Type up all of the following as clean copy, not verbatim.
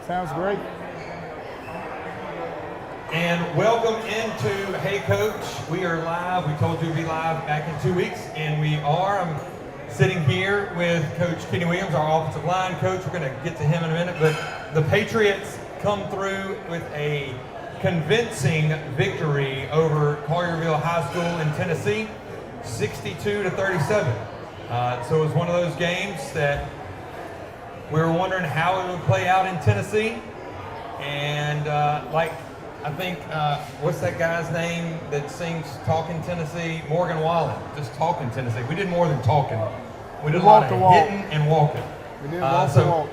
Sounds great. And welcome into Hey Coach. We are live. We told you we'd be live back in 2 weeks, and we are. I'm sitting here with Coach Kenny Williams, our offensive line coach. We're going to get to him in a minute, but the Patriots come through with a convincing victory over Collierville High School in Tennessee, 62-37. So it was one of those games that we were wondering how it would play out in Tennessee, and I think, what's that guy's name that sings Talking Tennessee? Morgan Wallen, just Talking Tennessee. We did more than talking. We did a lot of hitting and walking. We did walk the walk.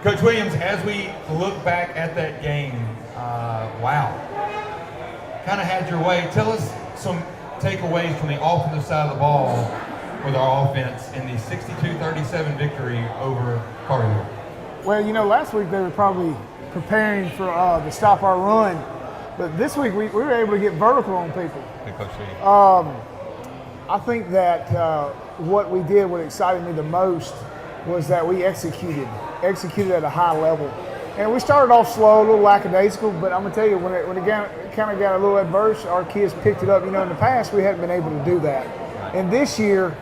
Coach Williams, as we look back at that game, wow, kind of had your way. Tell us some takeaways from the offensive side of the ball with our offense in the 62-37 victory over Collierville. Well, last week they were probably preparing for to stop our run. But this week we were able to get vertical on people. I think that what we did, what excited me the most, was that we executed at a high level. And we started off slow, a little lackadaisical, but I'm going to tell you, when it kind of got a little adverse, our kids picked it up. In the past we hadn't been able to do that. And this year,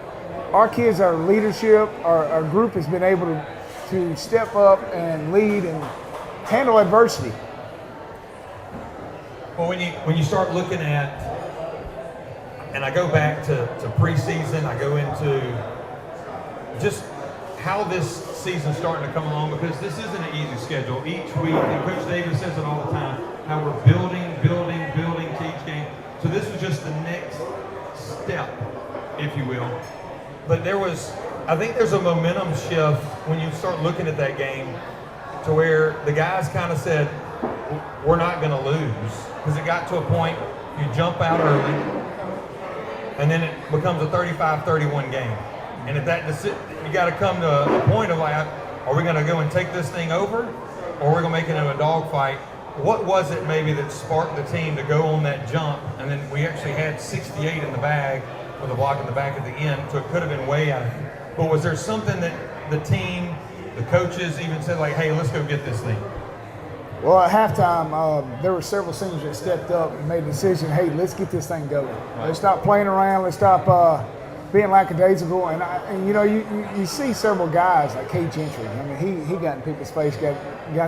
our kids, our leadership, our group has been able to step up and lead and handle adversity. Well, when you start looking at, and I go back to preseason, I go into just how this season's starting to come along, because this isn't an easy schedule. Each week, and Coach Davis says it all the time, how we're building to each game. So this was just the next step, if you will. But I think there's a momentum shift when you start looking at that game to where the guys kind of said, we're not going to lose, because it got to a point you jump out early and then it becomes a 35-31 game. And if that you got to come to a point of like, are we going to go and take this thing over, or are we going to make it a dogfight? What was it maybe that sparked the team to go on that jump? And then we actually had 68 in the bag with a block in the back at the end, so it could have been way out of here. But was there something that the team, the coaches even said like, hey, let's go get this thing? Well, at halftime, there were several seniors that stepped up and made the decision, hey, let's get this thing going. Right. Let's stop playing around. Let's stop being lackadaisical. And you see several guys like Kate Gentry. I mean, he got in people's face, got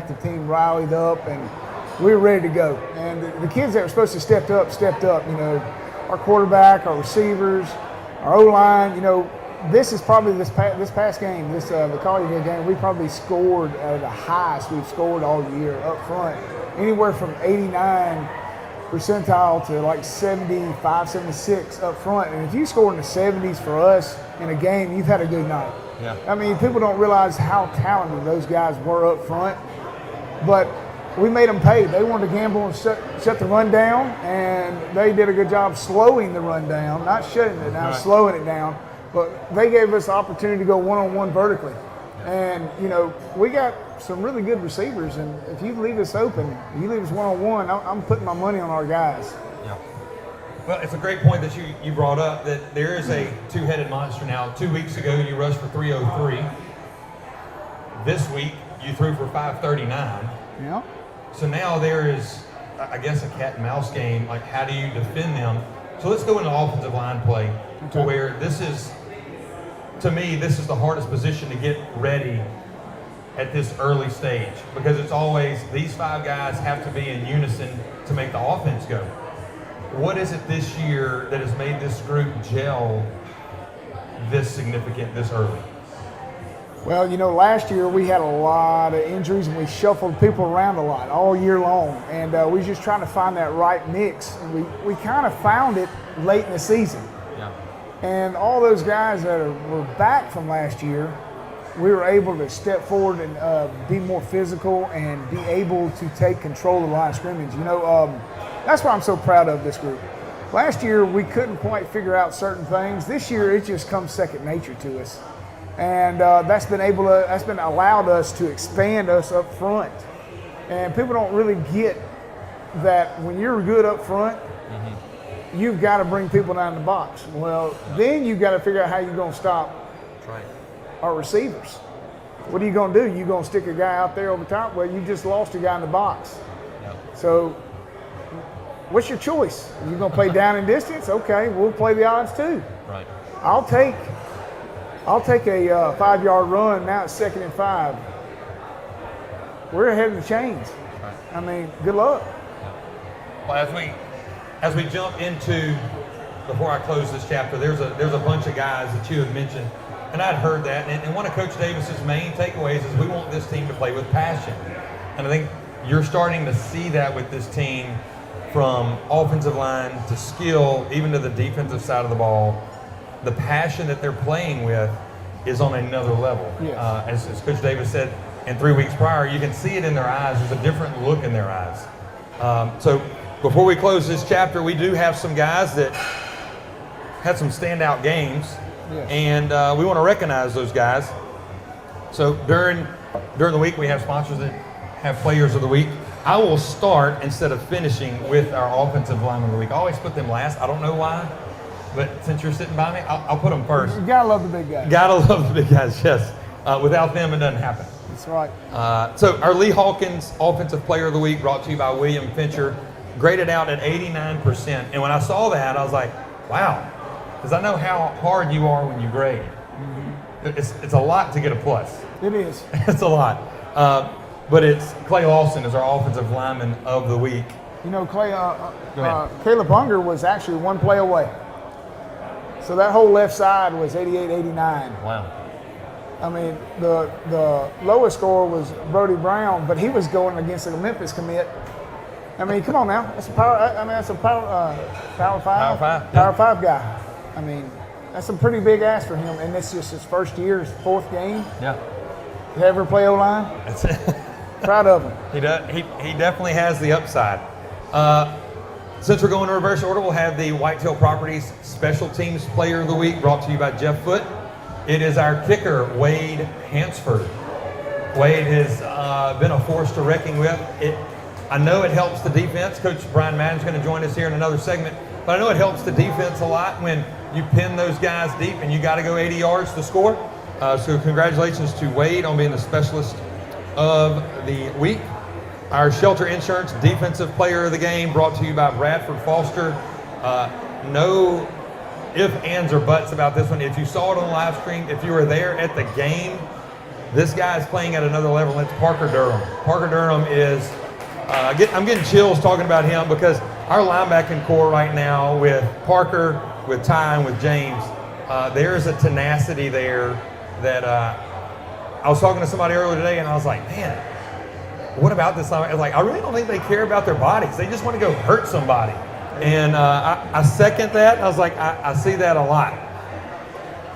the team rallied up, and we were ready to go. And the kids that were supposed to step up. Our quarterback, our receivers, our O-line, this is probably this past game, the Collierville game, we probably scored at the highest we've scored all year up front, anywhere from 89 percentile to like 75, 76 up front. And if you score in the 70s for us in a game, you've had a good night. Yeah. I mean, people don't realize how talented those guys were up front, but we made them pay. They wanted to gamble and shut the run down, and they did a good job slowing the run down, not shutting it down, slowing it down. But they gave us the opportunity to go one-on-one vertically. And, we got some really good receivers, and if you leave us open, you leave us one-on-one, I'm putting my money on our guys. Yeah. Well, it's a great point that you brought up, that there is a two-headed monster now. 2 weeks ago, you rushed for 303. This week, you threw for 539. Yeah. So now there is, I guess, a cat and mouse game. Like, how do you defend them? So let's go into offensive line play, to where this is, to me, this is the hardest position to get ready at this early stage, because it's always these five guys have to be in unison to make the offense go. What is it this year that has made this group gel this significant this early? Well, last year we had a lot of injuries and we shuffled people around a lot all year long, and we were just trying to find that right mix, and we kind of found it late in the season. Yeah. And all those guys that were back from last year, we were able to step forward and be more physical and be able to take control of the line of scrimmage. That's what I'm so proud of this group. Last year we couldn't quite figure out certain things. This year it just comes second nature to us. And that's been allowed us to expand us up front. And people don't really get that when you're good up front, you've got to bring people down the box. Well, then you've got to figure out how you're going to stop our receivers. What are you going to do? You going to stick a guy out there over top? Well, you just lost a guy in the box. Yep. So what's your choice? Are you going to play down and distance? Okay, we'll play the odds too. Right. I'll take a 5-yard run. Now it's 2nd and 5. We're ahead of the chains. Right. I mean, good luck. Well, as we jump into, before I close this chapter, there's a bunch of guys that you have mentioned, and I'd heard that, and one of Coach Davis's main takeaways is we want this team to play with passion, and I think you're starting to see that with this team, from offensive line to skill, even to the defensive side of the ball. The passion that they're playing with is on another level. Yes. As Coach Davis said, in 3 weeks prior, you can see it in their eyes. There's a different look in their eyes. So before we close this chapter, we do have some guys that had some standout games, Yes. and we want to recognize those guys. So during the week, we have sponsors that have players of the week. I will start, instead of finishing, with our offensive lineman of the week. I always put them last. I don't know why, but since you're sitting by me, I'll put them first. You gotta love the big guys. Gotta love the big guys, yes. Without them, it doesn't happen. That's right. So our Lee Hawkins Offensive Player of the Week, brought to you by William Fincher, graded out at 89%. And when I saw that, I was like, wow, because I know how hard you are when you grade. Mm-hmm. It's a lot to get a plus. It is. It's a lot. But it's Clay Lawson is our Offensive Lineman of the Week. You know, Caleb Unger was actually one play away. So that whole left side was 88, 89. Wow. I mean, the lowest score was Brody Brown, but he was going against a Memphis commit. I mean, come on now, that's a power. I mean, that's a power five. Power five. Power five guy. I mean, that's a pretty big ask for him, and it's just his first year, his 4th game. Yeah. To ever play O-line. That's it. Proud of him. He does. He definitely has the upside. Since we're going in reverse order, we'll have the Whitetail Properties Special Teams Player of the Week, brought to you by Jeff Foote. It is our kicker, Wade Hansford. Wade has been a force to reckon with. I know it helps the defense. Coach Brian Madden's going to join us here in another segment, but I know it helps the defense a lot when you pin those guys deep and you got to go 80 yards to score. So congratulations to Wade on being the specialist of the week. Our Shelter Insurance Defensive Player of the Game, brought to you by Bradford Foster. No ifs, ands, or buts about this one. If you saw it on live stream, if you were there at the game, this guy is playing at another level, and it's Parker Durham. Parker Durham is, I'm getting chills talking about him, because our linebacking core right now with Parker, with Ty, and with James, there is a tenacity there that I was talking to somebody earlier today, and I was like, man, what about this linebacker? I was like, I really don't think they care about their bodies. They just want to go hurt somebody. And I second that. I was like, I see that a lot.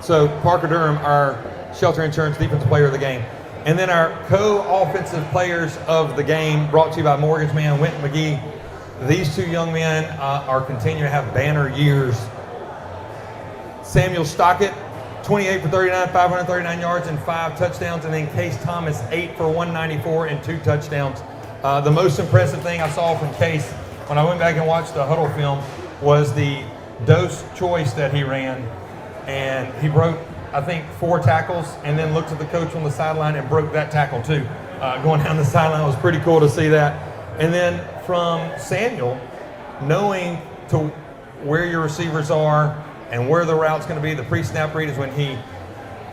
So Parker Durham, our Shelter Insurance Defensive Player of the Game. And then our co-offensive players of the game, brought to you by Mortgage Man Wynton McGee. These two young men are continuing to have banner years. Samuel Stockett, 28 for 39, 539 yards and 5 touchdowns. And then Case Thomas, 8 for 194 and 2 touchdowns. The most impressive thing I saw from Case when I went back and watched the huddle film was the dose choice that he ran. And he broke, I think, 4 tackles, and then looked at the coach on the sideline and broke that tackle too. Going down the sideline, it was pretty cool to see that. And then from Samuel, knowing to where your receivers are and where the route's going to be, the pre-snap read is when he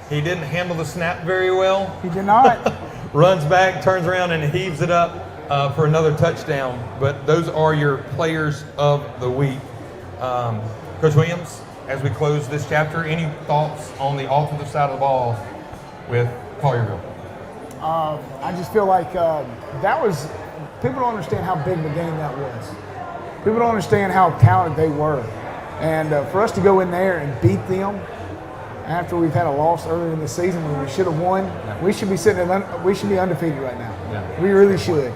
didn't handle the snap very well. He did not. Runs back, turns around, and heaves it up for another touchdown. But those are your players of the week. Coach Williams, as we close this chapter, any thoughts on the offensive side of the ball with Collierville? I just feel like that was, people don't understand how big of a game that was. People don't understand how talented they were. And for us to go in there and beat them after we've had a loss earlier in the season when we should have won, we should be we should be undefeated right now. Yeah. We really should.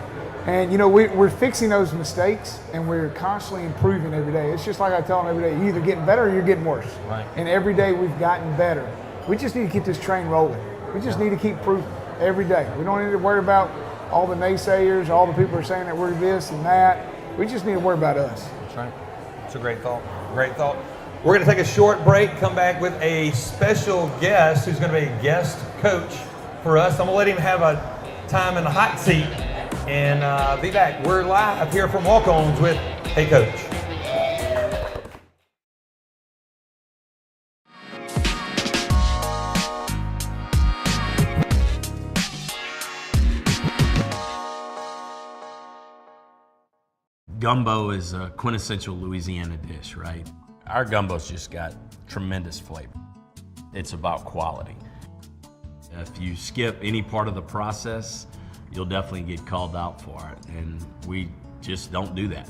And, you know, we're fixing those mistakes, and we're constantly improving every day. It's just like I tell them every day, you're either getting better or you're getting worse. Right. And every day we've gotten better. We just need to keep this train rolling. We just need to keep proving every day. We don't need to worry about all the naysayers, all the people who are saying that we're this and that. We just need to worry about us. That's right. It's a great thought. Great thought. We're going to take a short break, come back with a special guest who's going to be a guest coach for us. I'm gonna let him have a time in the hot seat and be back. We're live here from Walk Ons with Hey Coach. Gumbo is a quintessential Louisiana dish, right? Our gumbo's just got tremendous flavor. It's about quality. If you skip any part of the process, you'll definitely get called out for it, and we just don't do that.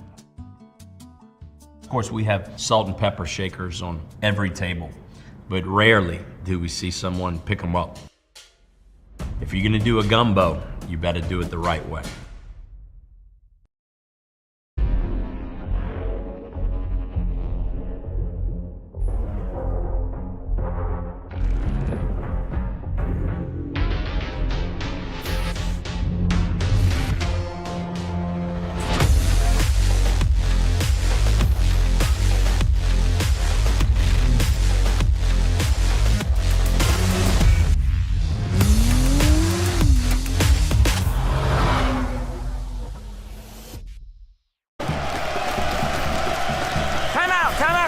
Of course, we have salt and pepper shakers on every table, but rarely do we see someone pick them up. If you're gonna do a gumbo, you better do it the right way.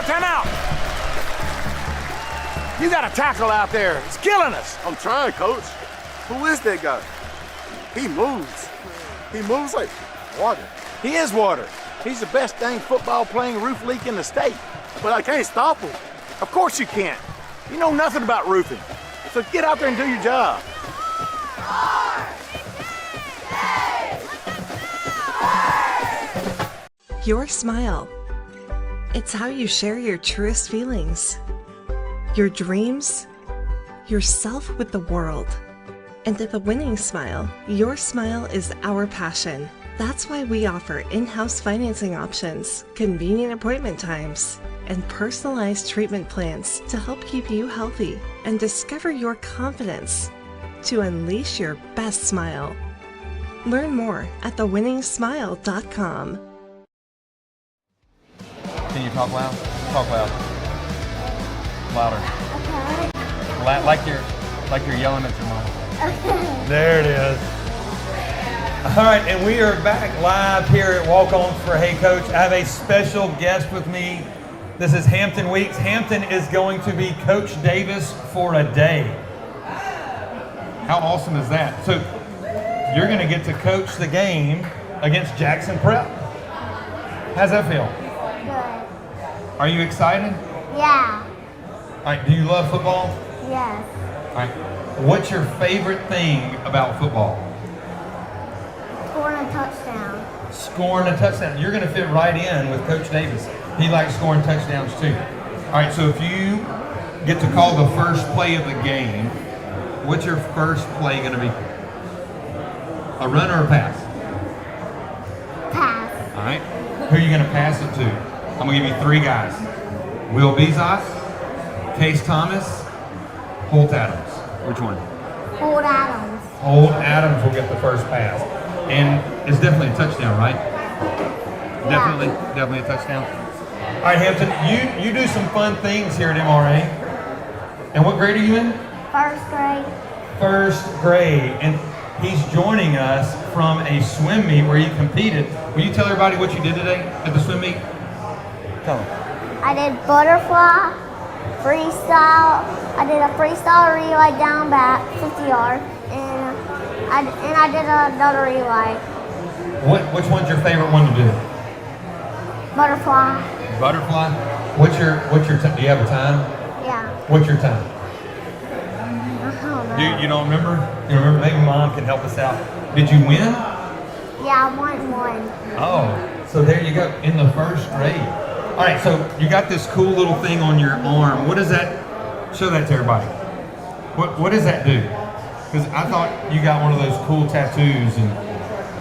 Time out! You got a tackle out there. It's killing us. I'm trying, Coach. Who is that guy? He moves. He moves like water. He is water. He's the best dang football playing roof leak in the state. But I can't stop him. Of course you can't. You know nothing about roofing. So get out there and do your job. Your smile. It's how you share your truest feelings, your dreams, yourself with the world. And at the Winning Smile, your smile is our passion. That's why we offer in-house financing options, convenient appointment times, and personalized treatment plans to help keep you healthy and discover your confidence to unleash your best smile. Learn more at thewinningsmile.com. Can you talk loud? Talk loud. Louder. Okay. Like you're yelling at your mom. Okay. There it is. All right, and we are back live here at Walk Ons for Hey Coach. I have a special guest with me. This is Hampton Weeks. Hampton is going to be Coach Davis for a day. How awesome is that? So you're going to get to coach the game against Jackson Prep. How's that feel? Good. Are you excited? Yeah. All right, do you love football? Yes. All right, what's your favorite thing about football? Scoring a touchdown. Scoring a touchdown. You're going to fit right in with Coach Davis. He likes scoring touchdowns too. All right, so if you get to call the first play of the game, what's your first play going to be? A run or a pass? Pass. All right. Who are you going to pass it to? I'm going to give you three guys. Will Bezos, Case Thomas, Holt Adams. Which one? Hold Adams. Holt Adams will get the first pass. And it's definitely a touchdown, right? Yeah. Definitely a touchdown. All right, Hampton, you do some fun things here at MRA. And what grade are you in? First grade. First grade. And he's joining us from a swim meet where you competed. Will you tell everybody what you did today at the swim meet? Tell them. I did butterfly, freestyle. I did a freestyle relay down back, 50 yards, and I did another relay. Which one's your favorite one to do? Butterfly. Butterfly. What's your time? Do you have a time? Yeah. What's your time? I don't know. You don't remember? You remember? Maybe Mom can help us out. Did you win? Yeah, I won one. Oh, so there you go, in the first grade. All right, so you got this cool little thing on your arm. What does that, show that to everybody. What does that do? Because I thought you got one of those cool tattoos, and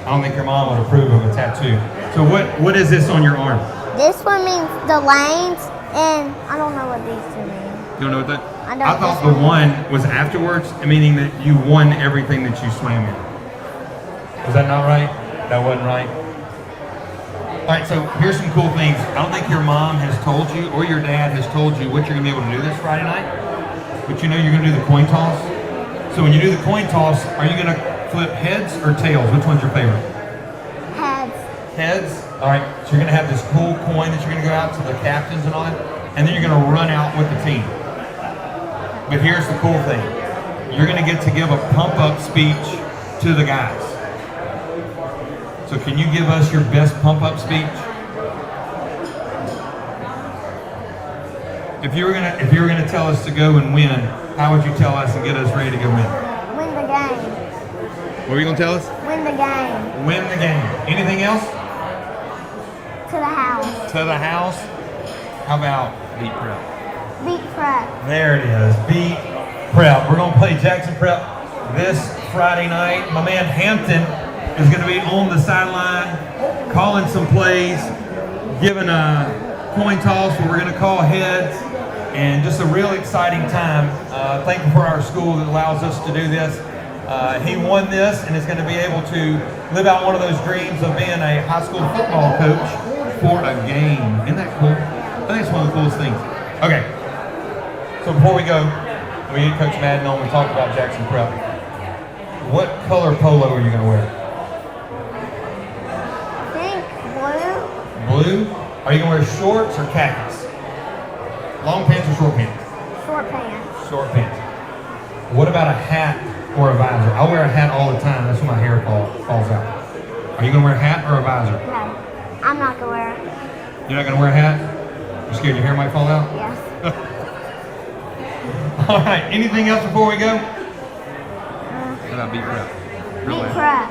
I don't think your mom would approve of a tattoo. So what is this on your arm? This one means the lanes, and I don't know what these two mean. You don't know what that? I don't. I thought the one was afterwards, meaning that you won everything that you swam in. Was that not right? That wasn't right? All right, so here's some cool things. I don't think your mom has told you or your dad has told you what you're going to be able to do this Friday night, but you know you're going to do the coin toss. So when you do the coin toss, are you going to flip heads or tails? Which one's your favorite? Heads. Heads. All right. So you're going to have this cool coin that you're going to go out to the captains and all that, and then you're going to run out with the team. But here's the cool thing. You're going to get to give a pump-up speech to the guys. So can you give us your best pump-up speech? If you were gonna tell us to go and win, how would you tell us and get us ready to go win? Win the game. What were you gonna tell us? Win the game. Win the game. Anything else? To the house. To the house. How about beat prep? Beat prep. There it is. Beat prep. We're gonna play Jackson Prep this Friday night. My man Hampton is gonna be on the sideline, calling some plays, giving a coin toss where we're gonna call heads, and just a real exciting time. Thankful for our school that allows us to do this. He won this and is going to be able to live out one of those dreams of being a high school football coach for a game. Isn't that cool? I think it's one of the coolest things. Okay, so before we go, we get Coach Madden on, we talked about Jackson Prep. What color polo are you going to wear? Pink, blue, Blue? Are you going to wear shorts or khakis? Long pants or short pants? short pants. Short pants. What about a hat or a visor? I wear a hat all the time. That's when my hair falls out. Are you going to wear a hat or a visor? No, I'm not gonna wear it. You're not going to wear a hat? You're scared your hair might fall out? Yes. All right. Anything else before we go? What about beat prep? Beat prep.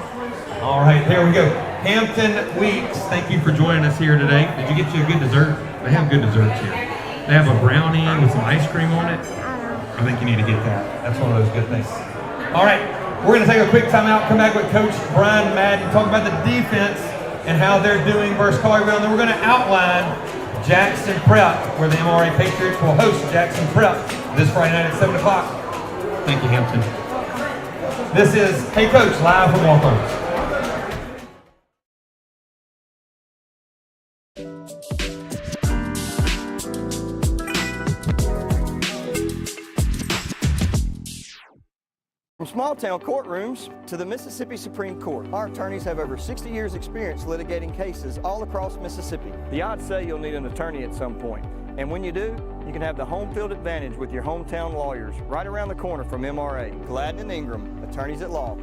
All right. There we go. Hampton Weeks, thank you for joining us here today. Did you get you a good dessert? They have good desserts here. They have a brownie with some ice cream on it. I think you need to get that. That's one of those good things. All right, we're going to take a quick timeout, come back with Coach Brian Madden, talk about the defense and how they're doing versus Collierville, and then we're going to outline Jackson Prep, where the MRA Patriots will host Jackson Prep this Friday night at 7 o'clock. Thank you, Hampton. This is Hey Coach, live from Walk Ons. From small-town courtrooms to the Mississippi Supreme Court, our attorneys have over 60 years' experience litigating cases all across Mississippi. The odds say you'll need an attorney at some point, and when you do, you can have the home field advantage with your hometown lawyers right around the corner from MRA. Gladden and Ingram, attorneys at law.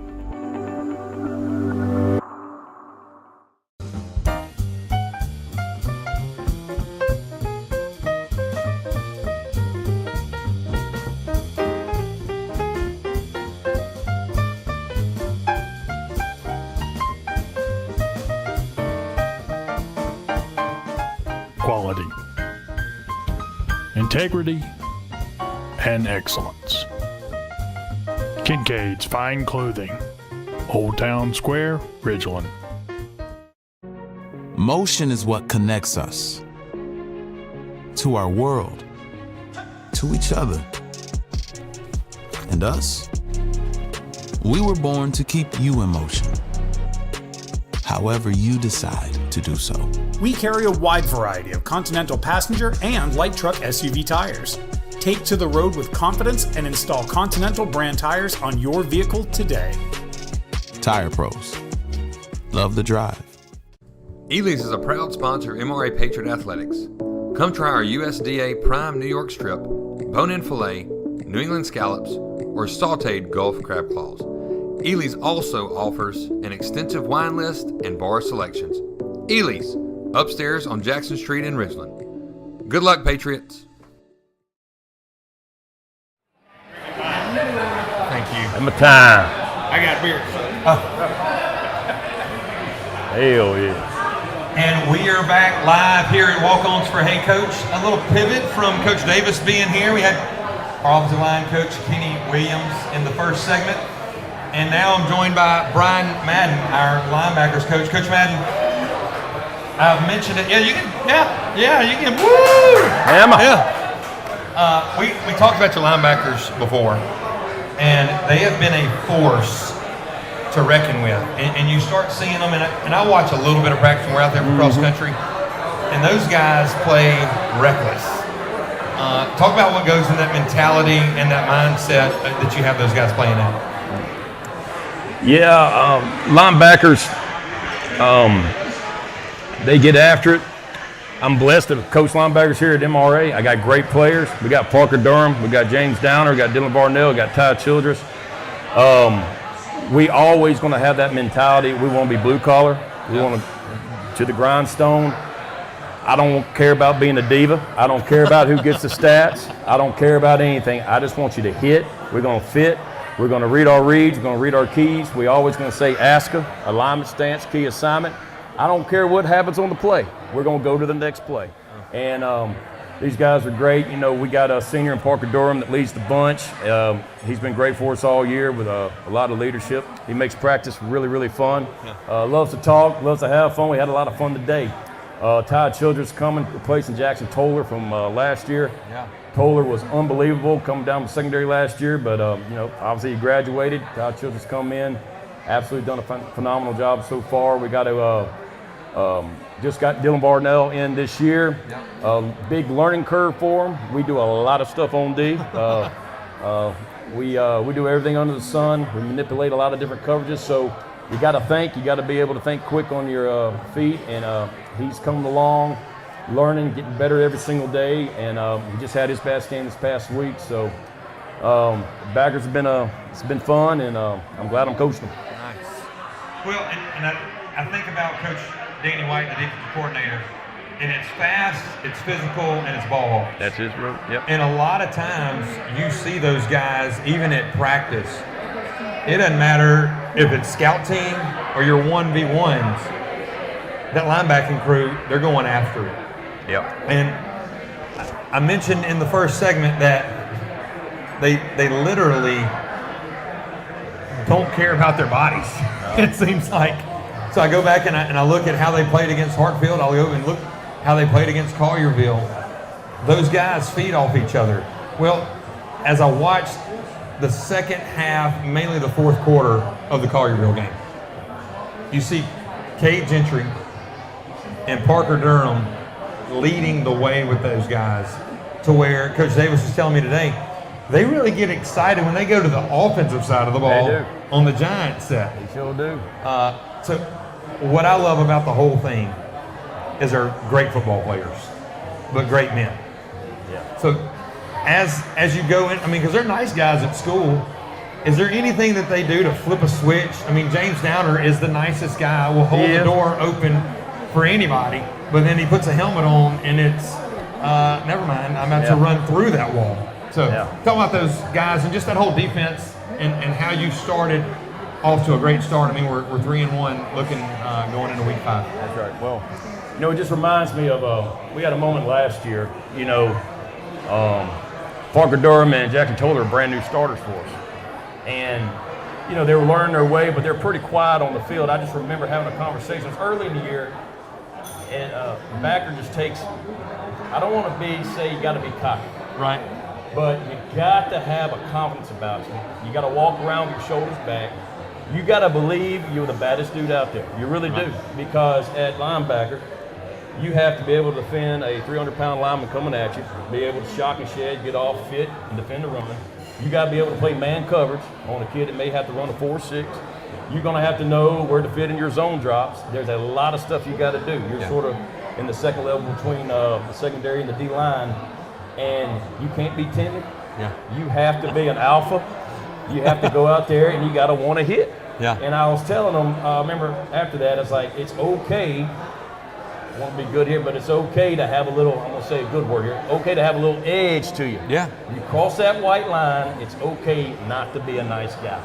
Quality, integrity, and excellence. Kincaid's Fine Clothing, Old Town Square, Ridgeland. Motion is what connects us to our world, to each other, and us. We were born to keep you in motion, however you decide to do so. We carry a wide variety of Continental passenger and light truck SUV tires. Take to the road with confidence and install Continental brand tires on your vehicle today. Tire Pros. Love the drive. Ely's is a proud sponsor of MRA Patriot Athletics. Come try our USDA Prime New York Strip, bone-in filet, New England scallops, or sauteed Gulf crab claws. Ely's also offers an extensive wine list and bar selections. Ely's, upstairs on Jackson Street in Ridgeland. Good luck, Patriots. Thank you. I'm a time. I got beer. Hell yeah. And we are back live here at Walk Ons for Hey Coach. A little pivot from Coach Davis being here. We had our offensive line coach, Kenny Williams, in the first segment. And now I'm joined by Brian Madden, our linebackers coach. Coach Madden, I've mentioned it. Yeah, you can. Yeah, you can. Woo! Yeah. We talked about your linebackers before, and they have been a force to reckon with. And you start seeing them, and I watch a little bit of practice when we're out there for cross country, and those guys play reckless. Talk about what goes in that mentality and that mindset that you have those guys playing at. Yeah, linebackers, they get after it. I'm blessed to coach linebackers here at MRA. I got great players. We got Parker Durham, we got James Downer, we got Dylan Barnell, we got Ty Childress. We always going to have that mentality. We want to be blue collar. We want to the grindstone. I don't care about being a diva. I don't care about who gets the stats. I don't care about anything. I just want you to hit. We're going to fit. We're going to read our reads. We're going to read our keys. We always going to say ASCA, alignment, stance, key assignment. I don't care what happens on the play. We're going to go to the next play. And these guys are great. You know, we got a senior in Parker Durham that leads the bunch. He's been great for us all year with a lot of leadership. He makes practice really, really fun. Loves to talk, loves to have fun. We had a lot of fun today. Ty Childress coming, replacing Jackson Toller from last year. Yeah. Toller was unbelievable coming down from secondary last year, but you know, obviously he graduated. Ty Childress come in, absolutely done a phenomenal job so far. We got to just got Dylan Barnell in this year. Big learning curve for him. We do a lot of stuff on D. We do everything under the sun. We manipulate a lot of different coverages, so you got to think. You got to be able to think quick on your feet, and he's coming along, learning, getting better every single day, and he just had his best game this past week. So backers have been it's been fun, and I'm glad I'm coaching them. Nice. Well, and I think about Coach Danny White, the defensive coordinator, and it's fast, it's physical, and it's ball hawks. That's his route. Yep. And a lot of times you see those guys even at practice. It doesn't matter if it's scout team or your 1v1s. That linebacking crew, they're going after it. Yep. And I mentioned in the first segment that they literally don't care about their bodies. It seems like. So I go back and I look at how they played against Hartfield. I'll go and look how they played against Collierville. Those guys feed off each other. Well, as I watched the second half, mainly the fourth quarter of the Collierville game, you see Cade Gentry and Parker Durham leading the way with those guys, to where Coach Davis was telling me today, they really get excited when they go to the offensive side of the ball on the Giant set. They sure do. So what I love about the whole thing is they're great football players, but great men. Yeah. So as you go in, I mean, because they're nice guys at school, is there anything that they do to flip a switch? I mean, James Downer is the nicest guy, will hold the door open for anybody, but then he puts a helmet on and it's, never mind, I'm about to run through that wall. So talk about those guys and just that whole defense and how you started off to a great start. I mean, we're 3-1 looking going into week 5. That's right. Well, you know, it just reminds me of, we had a moment last year, you know, Parker Durham and Jackson Toller are brand new starters for us. And, you know, they were learning their way, but they're pretty quiet on the field. I just remember having a conversation. It was early in the year, and backer just takes, I don't want to say you got to be cocky. Right. But you got to have a confidence about you. You got to walk around with your shoulders back. You got to believe you're the baddest dude out there. You really do. Because at linebacker, you have to be able to defend a 300-pound lineman coming at you, be able to shock and shed, get off fit, and defend the run. You got to be able to play man coverage on a kid that may have to run a 4-6. You're going to have to know where to fit in your zone drops. There's a lot of stuff you got to do. You're sort of in the second level between the secondary and the D-line, and you can't be timid. You have to be an alpha. You have to go out there and you got to want to hit. And I was telling them, I remember after that, it's like, it's okay. I want to be good here, but it's okay to have a little, I'm going to say a good word here, okay to have a little edge to you. You cross that white line, it's okay not to be a nice guy.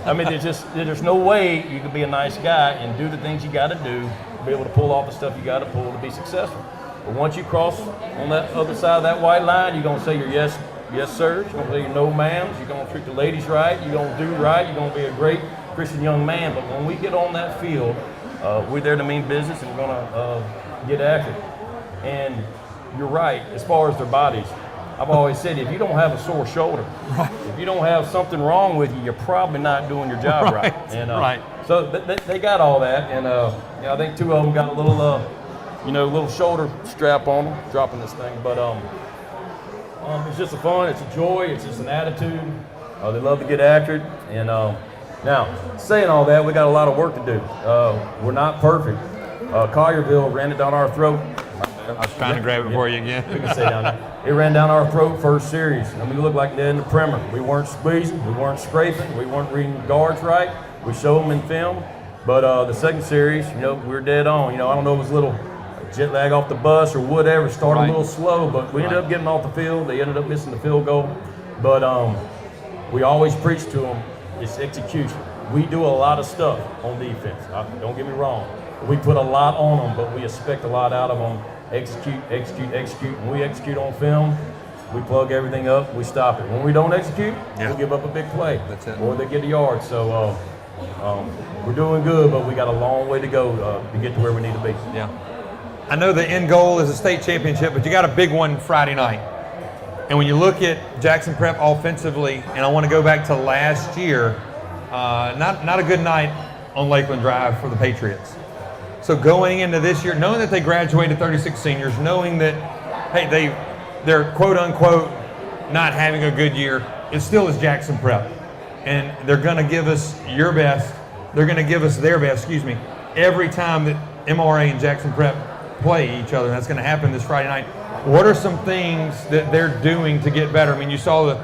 I mean, there's no way you can be a nice guy and do the things you got to do, be able to pull off the stuff you got to pull to be successful. But once you cross on that other side of that white line, you're going to say your yes sirs, you're going to say your no ma'ams, you're going to treat the ladies right, you're going to do right, you're going to be a great Christian young man. But when we get on that field, we're there to mean business, and we're going to get after it. And you're right, as far as their bodies, I've always said, if you don't have a sore shoulder, if you don't have something wrong with you, you're probably not doing your job right. And so they got all that, and I think two of them got a little, little shoulder strap on them, dropping this thing. But It's just a fun, it's a joy, it's just an attitude. They love to get after it. And now, saying all that, we got a lot of work to do. We're not perfect. Collierville ran it down our throat. I was trying to grab it for you again. We can say down there. It ran down our throat first series. I mean, we looked like they're in the primer. We weren't squeezing, we weren't scraping, we weren't reading guards right. We showed them in film. But the second series, we were dead on. I don't know if it was a little jet lag off the bus or whatever, started a little slow, but we ended up getting off the field. They ended up missing the field goal. But we always preach to them, it's execution. We do a lot of stuff on defense. Don't get me wrong. We put a lot on them, but we expect a lot out of them. Execute, execute, execute. When we execute on film, we plug everything up, we stop it. When we don't execute, we give up a big play. That's it. Or they get a yard. So we're doing good, but we got a long way to go to get to where we need to be. Yeah. I know the end goal is a state championship, but you got a big one Friday night. And when you look at Jackson Prep offensively, and I want to go back to last year, not a good night on Lakeland Drive for the Patriots. So going into this year, knowing that they graduated 36 seniors, knowing that, hey, they're quote unquote not having a good year, it still is Jackson Prep. And they're going to give us your best. They're going to give us their best, every time that MRA and Jackson Prep play each other. That's going to happen this Friday night. What are some things that they're doing to get better? I mean, you saw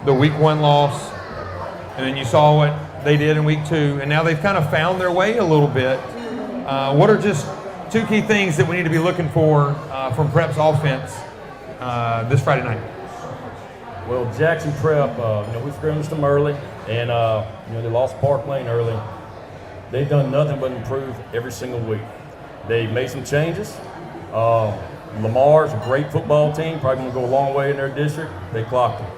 the week 1 loss, and then you saw what they did in week 2, and now they've kind of found their way a little bit. What are just 2 key things that we need to be looking for from Prep's offense this Friday night? Well, Jackson Prep, we scrimmaged them early, and they lost Park Lane early. They've done nothing but improve every single week. They made some changes. Lamar's a great football team, probably going to go a long way in their district. They clocked them.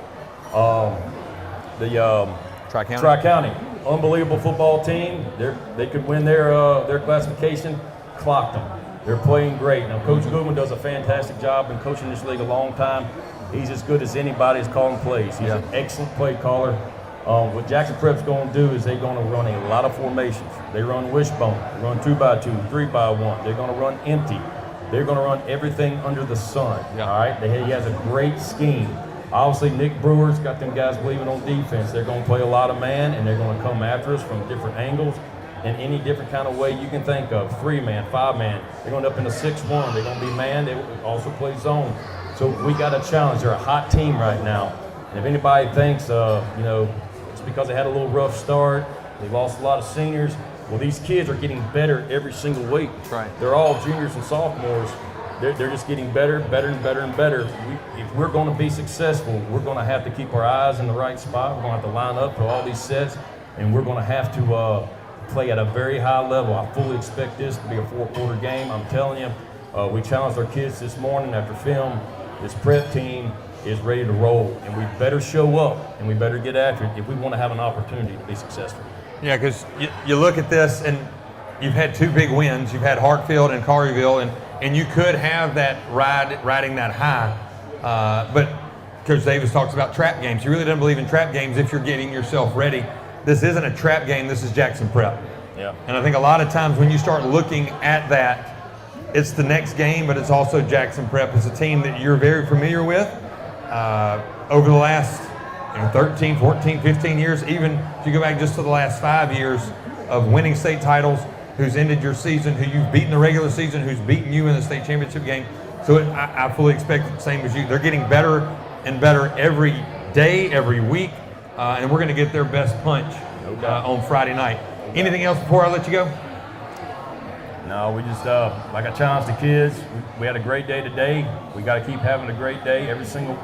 Tri-County, unbelievable football team. They could win their classification, clocked them. They're playing great. Now, Coach Goodman does a fantastic job. Been coaching this league a long time. He's as good as anybody that's calling plays. He's an excellent play caller. What Jackson Prep's going to do is they're going to run a lot of formations. They run wishbone, they run 2x2, 3x1. They're going to run empty. They're going to run everything under the sun. All right. He has a great scheme. Obviously, Nick Brewer's got them guys believing on defense. They're going to play a lot of man, and they're going to come after us from different angles in any different kind of way you can think of. 3-man, 5-man. They're going up into 6-1. They're going to be man. They also play zone. So we got a challenge. They're a hot team right now. And if anybody thinks, it's because they had a little rough start, they lost a lot of seniors. Well, these kids are getting better every single week. That's right. They're all juniors and sophomores. They're just getting better, better, and better, and better. If we're going to be successful, we're going to have to keep our eyes in the right spot. We're going to have to line up to all these sets, and we're going to have to play at a very high level. I fully expect this to be a 4-quarter game. I'm telling you, we challenged our kids this morning after film. This prep team is ready to roll, and we better show up, and we better get after it if we want to have an opportunity to be successful. Yeah, because you look at this, and you've had 2 big wins. You've had Hartfield and Collierville, and you could have that riding that high. But Coach Davis talks about trap games. You really don't believe in trap games if you're getting yourself ready. This isn't a trap game. This is Jackson Prep. Yeah. And I think a lot of times when you start looking at that, it's the next game, but it's also Jackson Prep. It's a team that you're very familiar with over the last 13, 14, 15 years, even if you go back just to the last 5 years of winning state titles, who's ended your season, who you've beaten the regular season, who's beaten you in the state championship game. So I fully expect the same as you. They're getting better and better every day, every week, and we're going to get their best punch on Friday night. Anything else before I let you go? No, we just, like I challenged the kids, we had a great day today. We got to keep having a great day every single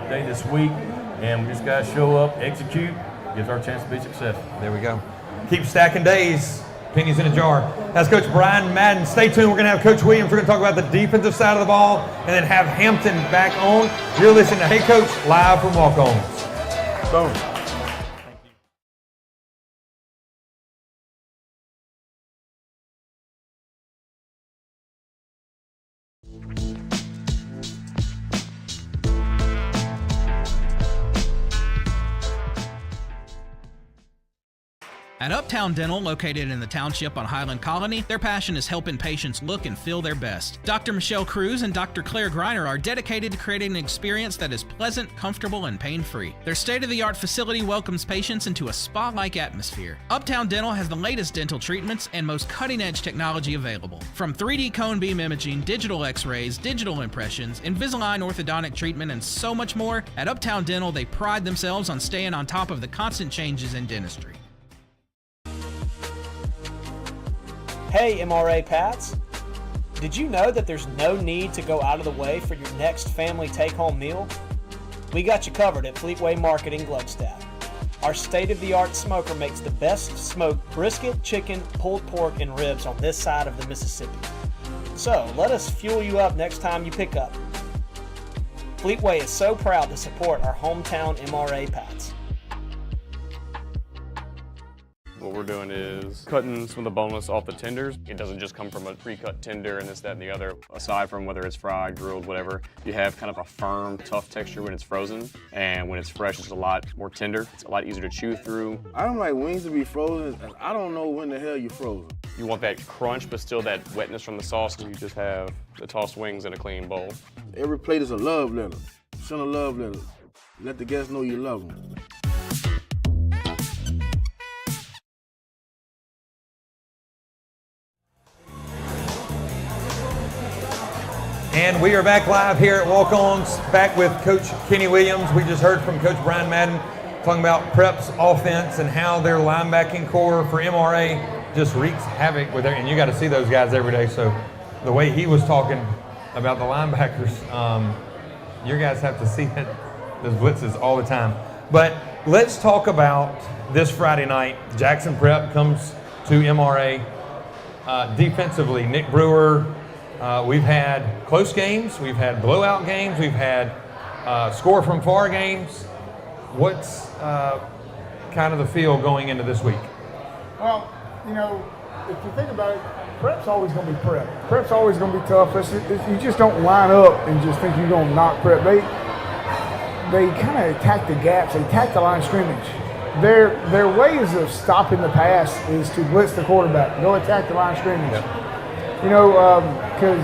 day this week, and we just got to show up, execute, gives our chance to be successful. There we go. Keep stacking days. Pennies in a jar. That's Coach Brian Madden. Stay tuned. We're going to have Coach Williams. We're going to talk about the defensive side of the ball and then have Hampton back on. You're listening to Hey Coach, live from Walk Ons. Boom. At Uptown Dental, located in the township on Highland Colony, their passion is helping patients look and feel their best. Dr. Michelle Cruz and Dr. Claire Greiner are dedicated to creating an experience that is pleasant, comfortable, and pain-free. Their state-of-the-art facility welcomes patients into a spa-like atmosphere. Uptown Dental has the latest dental treatments and most cutting-edge technology available. From 3D cone beam imaging, digital x-rays, digital impressions, Invisalign orthodontic treatment, and so much more, at Uptown Dental they pride themselves on staying on top of the constant changes in dentistry. Hey MRA Pats! Did you know that there's no need to go out of the way for your next family take-home meal? We got you covered at Fleetway Market in Gluckstadt. Our state-of-the-art smoker makes the best smoked brisket, chicken, pulled pork, and ribs on this side of the Mississippi. So let us fuel you up next time you pick up. Fleetway is so proud to support our hometown MRA Pats. What we're doing is cutting some of the boneless off the tenders. It doesn't just come from a pre-cut tender and this, that, and the other. Aside from whether it's fried, grilled, whatever, you have kind of a firm, tough texture when it's frozen. And when it's fresh, it's a lot more tender. It's a lot easier to chew through. I don't like wings to be frozen. I don't know when the hell you're frozen. You want that crunch, but still that wetness from the sauce. You just have the tossed wings in a clean bowl. Every plate is a love letter. Send a love letter. Let the guests know you love them. And we are back live here at Walk Ons, back with Coach Kenny Williams. We just heard from Coach Brian Madden talking about Prep's offense and how their linebacking core for MRA just wreaks havoc with it. And you got to see those guys every day. So the way he was talking about the linebackers, your guys have to see it, those blitzes all the time. But let's talk about this Friday night. Jackson Prep comes to MRA. Defensively, Nick Brewer. We've had close games, we've had blowout games, we've had score from far games. What's kind of the feel going into this week? Well, you know, if you think about it, Prep's always going to be Prep. Prep's always going to be tough. You just don't line up and just think you're going to knock Prep. They kind of attack the gaps, they attack the line of scrimmage. Their ways of stopping the pass is to blitz the quarterback, go attack the line of scrimmage. Yep. You know, because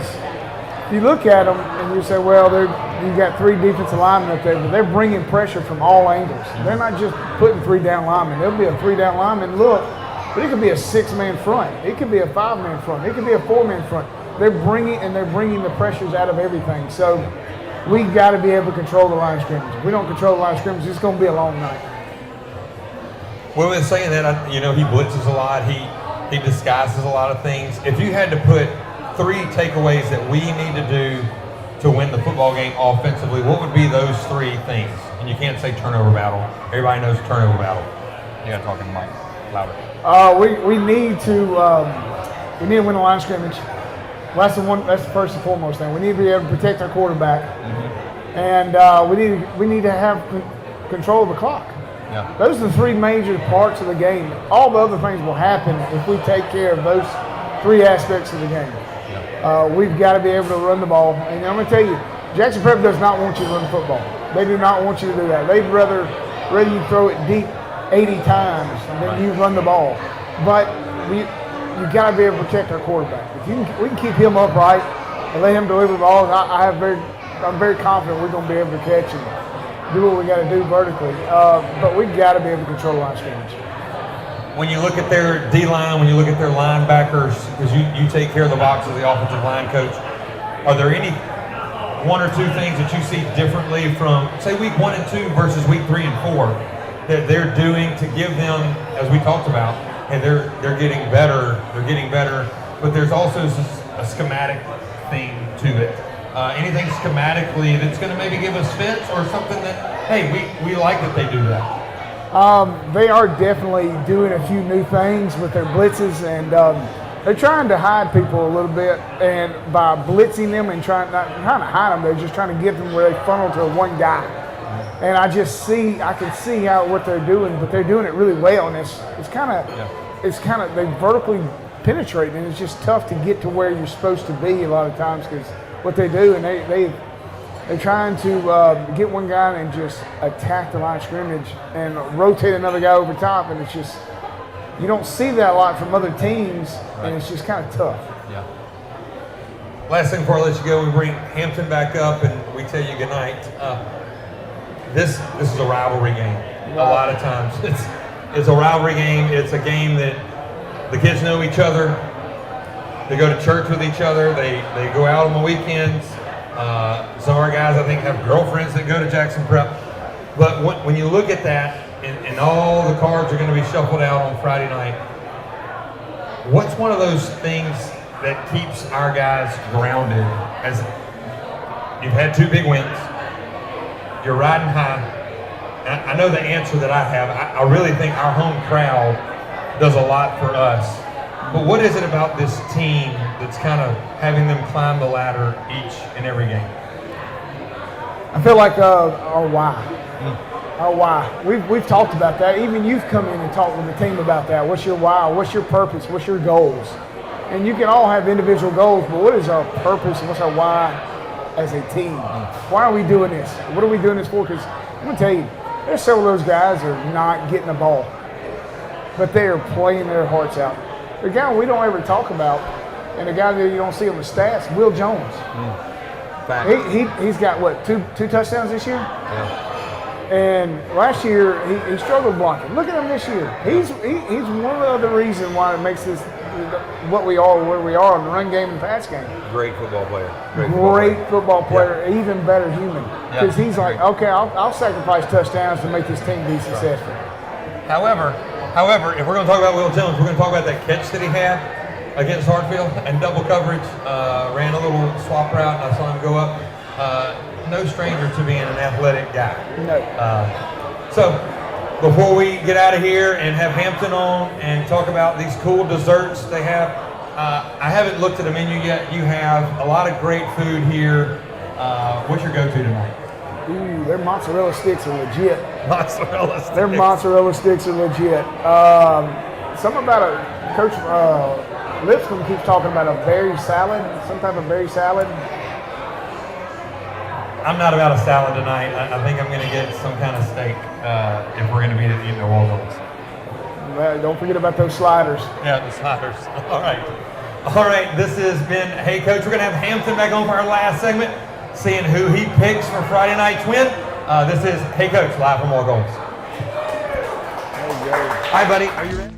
you look at them and you say, well, you got three defensive linemen up there, but they're bringing pressure from all angles. They're not just putting three down linemen. There'll be a three down lineman look, but it could be a 6-man front. It could be a 5-man front. It could be a 4-man front. They're bringing the pressures out of everything. So we got to be able to control the line of scrimmage. If we don't control the line of scrimmage, it's going to be a long night. Well, in saying that, you know, he blitzes a lot. He disguises a lot of things. If you had to put 3 takeaways that we need to do to win the football game offensively, what would be those 3 things? And you can't say turnover battle. Everybody knows turnover battle. You got to talk in the mic louder. We need to win the line of scrimmage. Well, that's the first and foremost thing. We need to be able to protect our quarterback, and we need to have control of the clock. Yeah. Those are the 3 major parts of the game. All the other things will happen if we take care of those 3 aspects of the game. Yeah. We've got to be able to run the ball. And I'm going to tell you, Jackson Prep does not want you to run the football. They do not want you to do that. They'd rather you throw it deep 80 times than you run the ball. But you got to be able to protect our quarterback. If we can keep him upright and let him deliver the ball, I'm very confident we're going to be able to catch him. Do what we got to do vertically, but we've got to be able to control the line of scrimmage. When you look at their D-line, when you look at their linebackers, because you take care of the box as the offensive line coach, are there any 1 or 2 things that you see differently from, say, week 1 and 2 versus week 3 and 4 that they're doing to give them, as we talked about, and they're getting better, but there's also a schematic thing to it. Anything schematically that's going to maybe give us fits or something that, hey, we like that they do that? They are definitely doing a few new things with their blitzes, and they're trying to hide people a little bit, and by blitzing them and not trying to hide them, they're just trying to get them where they funnel to one guy. And I can see what they're doing, but they're doing it really well, and it's kind of they vertically penetrate, and it's just tough to get to where you're supposed to be a lot of times because what they do, and they're trying to get one guy and just attack the line of scrimmage and rotate another guy over top, and You don't see that a lot from other teams, and it's just kind of tough. Yeah. Last thing before I let you go, we bring Hampton back up and we tell you goodnight. This is a rivalry game. A lot of times it's a rivalry game. It's a game that the kids know each other. They go to church with each other. They go out on the weekends. Some of our guys, I think, have girlfriends that go to Jackson Prep. But when you look at that, and all the cards are going to be shuffled out on Friday night, what's one of those things that keeps our guys grounded? As you've had 2 big wins, you're riding high. I know the answer that I have. I really think our home crowd does a lot for us. But what is it about this team that's kind of having them climb the ladder each and every game? I feel like our why. Our why. We've talked about that. Even you've come in and talked with the team about that. What's your why? What's your purpose? What's your goals? And you can all have individual goals, but what is our purpose and what's our why as a team? Why are we doing this? What are we doing this for? Because I'm going to tell you, there's several of those guys that are not getting the ball, but they are playing their hearts out. The guy we don't ever talk about, and the guy that you don't see on the stats, Will Jones. He's got, what, two touchdowns this year? Yeah. And last year, he struggled blocking. Look at him this year. He's one of the reasons why it makes this what we are, where we are in the run game and pass game. Great football player. Great football player, even better human. Because he's like, okay, I'll sacrifice touchdowns to make this team be successful. However, if we're going to talk about Will Jones, we're going to talk about that catch that he had against Hartfield and double coverage. Ran a little swap route, and I saw him go up. No stranger to being an athletic guy. No. So before we get out of here and have Hampton on and talk about these cool desserts they have, I haven't looked at the menu yet. You have a lot of great food here. What's your go-to tonight? Ooh, their mozzarella sticks are legit. Mozzarella sticks. Their mozzarella sticks are legit. Something about Coach Lipscomb keeps talking about a berry salad, some type of berry salad. I'm not about a salad tonight. I think I'm going to get some kind of steak if we're going to be eating the Walk Ons. Well, don't forget about those sliders. Yeah, the sliders. All right. This has been Hey Coach. We're going to have Hampton back on for our last segment, seeing who he picks for Friday night's win. This is Hey Coach, live from Walk Ons. Hi, buddy. Are you ready?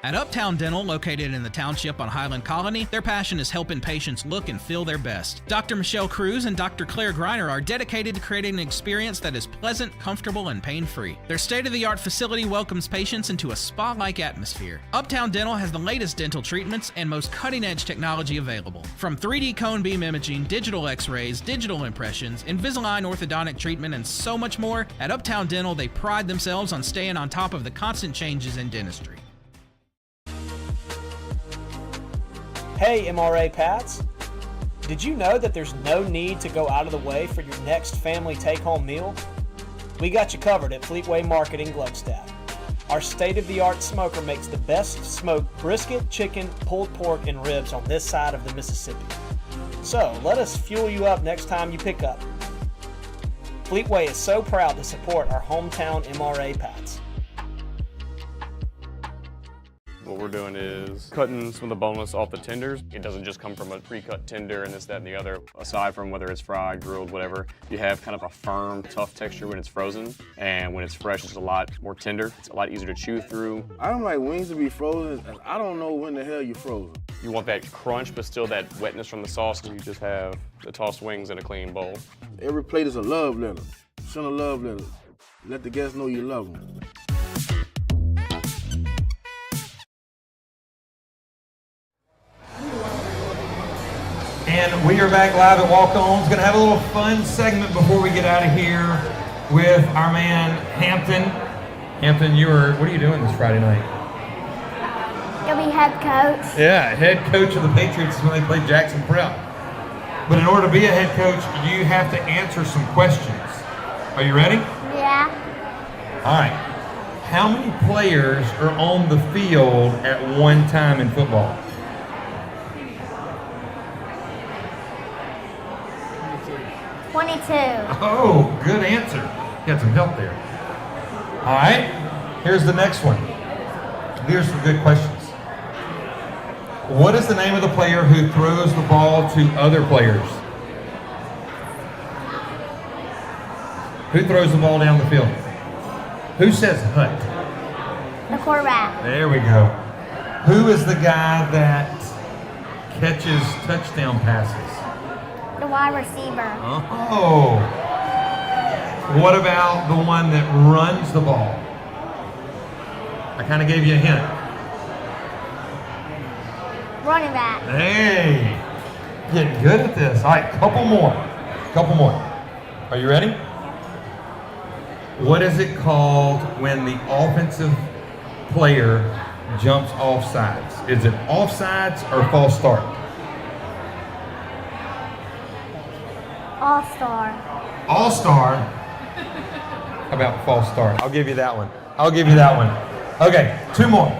At Uptown Dental, located in the township on Highland Colony, their passion is helping patients look and feel their best. Dr. Michelle Cruz and Dr. Claire Griner are dedicated to creating an experience that is pleasant, comfortable, and pain-free. Their state-of-the-art facility welcomes patients into a spa-like atmosphere. Uptown Dental has the latest dental treatments and most cutting-edge technology available. From 3D cone beam imaging, digital x-rays, digital impressions, Invisalign orthodontic treatment, and so much more, at Uptown Dental they pride themselves on staying on top of the constant changes in dentistry. Hey MRA Pats, did you know that there's no need to go out of the way for your next family take-home meal? We got you covered at Fleetway Market in Gluckstadt. Our state-of-the-art smoker makes the best smoked brisket, chicken, pulled pork, and ribs on this side of the Mississippi. So let us fuel you up next time you pick up. Fleetway is so proud to support our hometown MRA Pats. What we're doing is cutting some of the boneless off the tenders. It doesn't just come from a pre-cut tender and this, that, and the other. Aside from whether it's fried, grilled, whatever, you have kind of a firm, tough texture when it's frozen. And when it's fresh, it's a lot more tender. It's a lot easier to chew through. I don't like wings to be frozen, and I don't know when the hell you're frozen. You want that crunch, but still that wetness from the sauce. You just have the tossed wings in a clean bowl. Every plate is a love letter. Send a love letter. Let the guests know you love them. And we are back live at Walk Ons. Going to have a little fun segment before we get out of here with our man Hampton. Hampton, what are you doing this Friday night? You'll be head coach. Yeah, head coach of the Patriots when they play Jackson Prep. But in order to be a head coach, you have to answer some questions. Are you ready? Yeah. All right. How many players are on the field at one time in football? 3. 22. Oh, good answer. Got some help there. All right, here's the next one. These are some good questions. What is the name of the player who throws the ball to other players? Who throws the ball down the field? Who says hut? The quarterback. There we go. Who is the guy that catches touchdown passes? The wide receiver. Oh. What about the one that runs the ball? I kind of gave you a hint. Running back. Hey, getting good at this. All right, couple more. Are you ready? What is it called when the offensive player jumps off sides? Is it offsides or false start? All-star. All-star. How about false start? I'll give you that one. Okay, two more.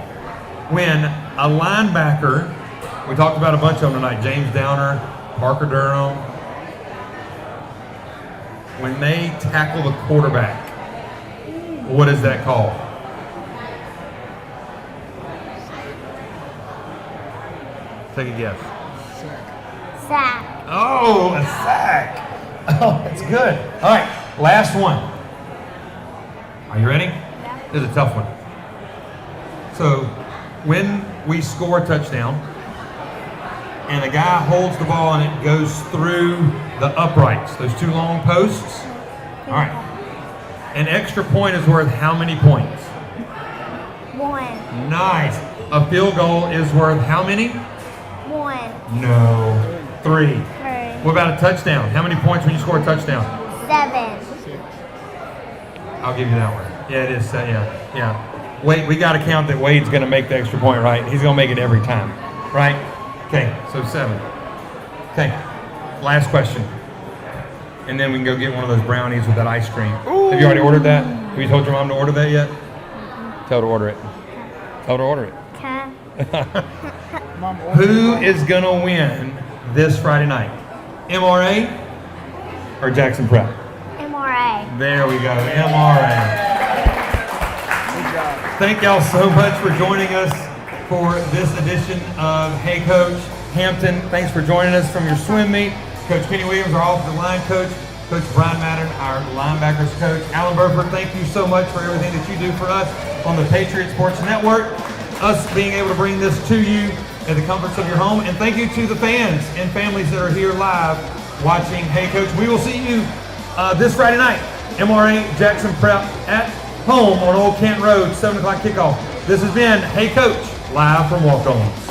When a linebacker, we talked about a bunch of them tonight, James Downer, Parker Durham, when they tackle the quarterback, what is that called? Take a guess. Sack. Oh, a sack. Oh, that's good. All right, last one. Are you ready? Yeah. This is a tough one. So, when we score a touchdown, and a guy holds the ball and it goes through the uprights, those two long posts. All right. An extra point is worth how many points? 1. Nice. A field goal is worth how many? 1. No. 3. 3. What about a touchdown? How many points when you score a touchdown? 7. I'll give you that one. Yeah, it is. Yeah. Wait, we got to count that Wade's going to make the extra point, right? He's going to make it every time, right? Okay, so 7. Okay, last question. And then we can go get one of those brownies with that ice cream. Ooh. Have you already ordered that? Have you told your mom to order that yet? Tell her to order it. Tell her to order it. Okay. Who is going to win this Friday night? MRA or Jackson Prep? MRA. There we go, MRA. Good job. Thank y'all so much for joining us for this edition of Hey Coach. Hampton, thanks for joining us from your swim meet. Coach Kenny Williams, our offensive line coach. Coach Brian Madden, our linebackers coach. Alan Burford, thank you so much for everything that you do for us on the Patriot Sports Network. Us being able to bring this to you at the comforts of your home. And thank you to the fans and families that are here live watching Hey Coach. We will see you this Friday night. MRA Jackson Prep at home on Old Kent Road, 7 o'clock kickoff. This has been Hey Coach, live from Walk Ons.